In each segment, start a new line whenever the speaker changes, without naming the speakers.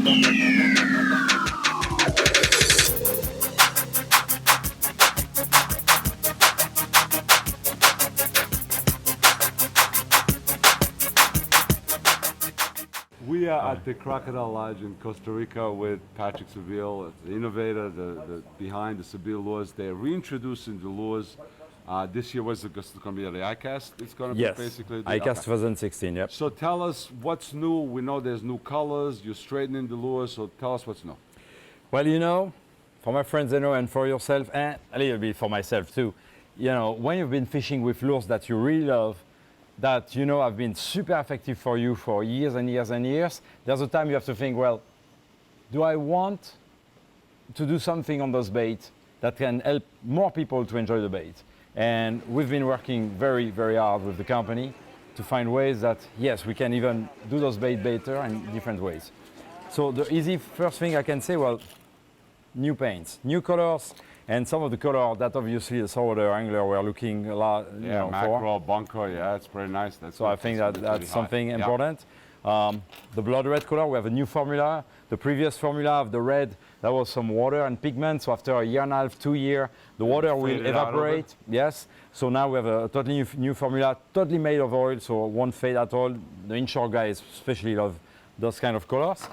We are at the Crocodile Lodge in Costa Rica with Patrick Sebile, the innovator behind the Sebile Lures. They're reintroducing the lures. This year was going to be the ICAST. It's going to
Yes,
be basically the
ICAST 2016, yep.
So tell us what's new. We know there's new colors. You're straightening the lures. So tell us what's new.
Well, you know, for my friends, you know, and for yourself, and a little bit for myself too, you know, when you've been fishing with lures that you really love, that you know have been super effective for you for years and years and years, there's a time you have to think, well, do I want to do something on those baits that can help more people to enjoy the bait? And we've been working very, very hard with the company to find ways that, yes, we can even do those bait better in different ways. So the easy first thing I can say, well, new paints, new colors, and some of the color that obviously the saltwater angler were looking a lot for.
Mackerel, bunker, yeah, it's pretty nice.
So I think that's something important. The blood red color, we have a new formula. The previous formula of the red, that was some water and pigment. So after a year and a half, 2 years, the water will evaporate. Yes. So now we have a totally new formula, totally made of oil, so won't fade at all. The inshore guys especially love those kind of colors.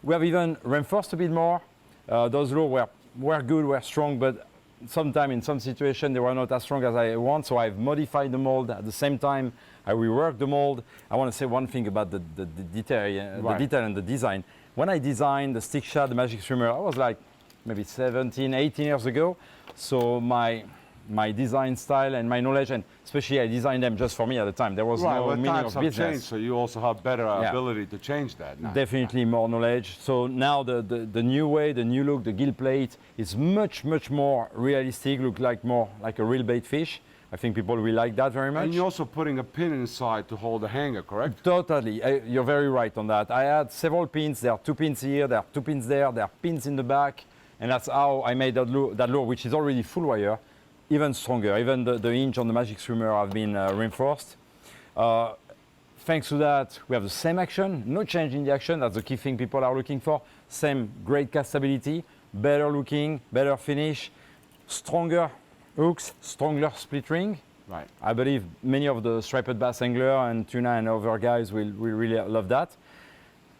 We have even reinforced a bit more. Those lures were good, were strong, but sometimes in some situations they were not as strong as I want, so I've modified the mold. At the same time, I reworked the mold. I want to say one thing about the detail, the detail and the design. When I designed the stick shad, the magic streamer, I was like maybe 17, 18 years ago. So my design style and my knowledge, and especially I designed them just for me at the time. There was no meaning of business.
Changed, so you also have better ability to change that now.
Definitely more knowledge. So now the new way, the new look, the gill plate is much, much more realistic, look like more like a real bait fish. I think people will like that very much.
And you're also putting a pin inside to hold the hanger, correct?
Totally. You're very right on that. I had several pins. There are 2 pins here, there are 2 pins there, there are pins in the back. And that's how I made that lure, which is already full wire, even stronger. Even the hinge on the magic streamer have been reinforced. Thanks to that, we have the same action, no change in the action. That's the key thing people are looking for. Same great cast stability, better looking, better finish, stronger hooks, stronger split ring.
Right.
I believe many of the striped bass angler and tuna and other guys will really love that.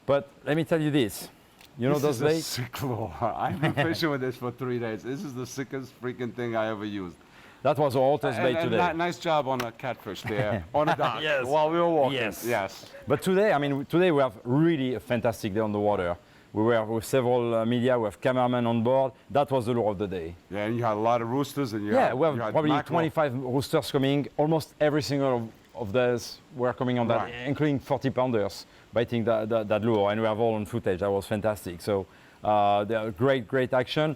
But let me tell you this. You know those baits?
This is a sick lure. I've been fishing with this for 3 days. This is the sickest freaking thing I ever used.
That was our hottest bait today.
Nice job on the catfish there, on the dock, yes. While we were walking.
Yes. But today, I mean, today we have really a fantastic day on the water. We were with several media, we have cameramen on board. That was the lure of the day.
Yeah, and you had a lot of roosters. And
we have probably mackerel. 25 roosters coming. Almost every single of those were coming on that, including 40-pounders biting that lure. And we have all on footage. That was fantastic. So great action.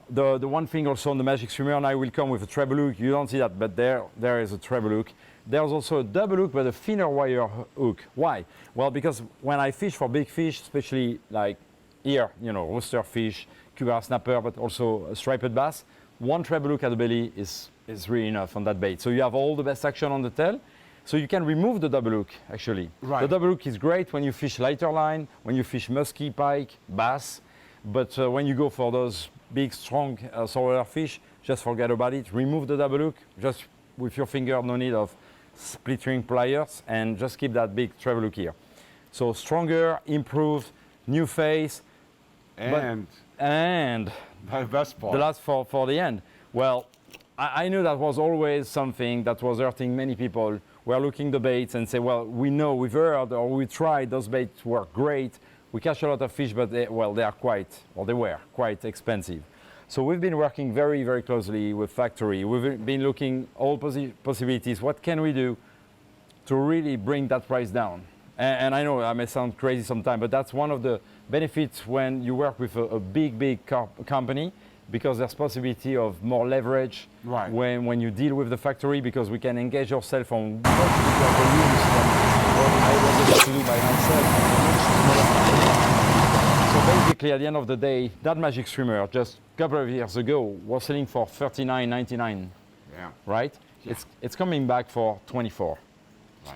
The one thing also on the magic streamer, and I will come with a treble hook. You don't see that, but there is a treble hook. There's also a double hook, but a thinner wire hook. Why? Well, because when I fish for big fish, especially like here, you know, rooster fish, Cuba snapper, but also striped bass, one treble hook at the belly is really enough on that bait. So you have all the best action on the tail. So you can remove the double hook, actually. Right. The double hook is great when you fish lighter line, when you fish musky, pike, bass. But when you go for those big, strong saltwater fish, just forget about it. Remove the double hook, just with your finger, no need of split ring pliers, and just keep that big treble hook here. So stronger, improved, new face. And
the best part.
The last for the end. Well, I knew that was always something that was hurting many people. We're looking the baits and say, well, we know, we've heard, or we tried, those baits were great. We catch a lot of fish, but they were quite expensive. So we've been working very, very closely with factory. We've been looking all possibilities. What can we do to really bring that price down? And I know I may sound crazy sometimes, but that's one of the benefits when you work with a big company, because there's possibility of more leverage when you deal with the factory, because we can engage yourself on much bigger volumes than what I was able to do by myself. So basically, at the end of the day, that magic streamer just a couple of years ago was selling for $39.99.
Yeah.
It's coming back for $24.
Right.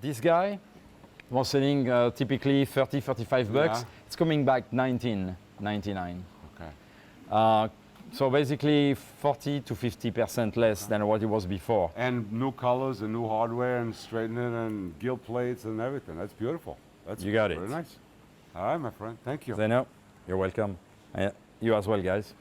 This guy, was selling typically 30, 35 bucks.
Yeah.
It's coming back 19.99.
Okay.
So basically 40 to 50% less than what it was before.
And new colors and new hardware and straightening and gilt plates and everything. That's beautiful. That's
You got it.
very nice. All right, my friend. Thank you.
Zeno, you're welcome. You as well, guys.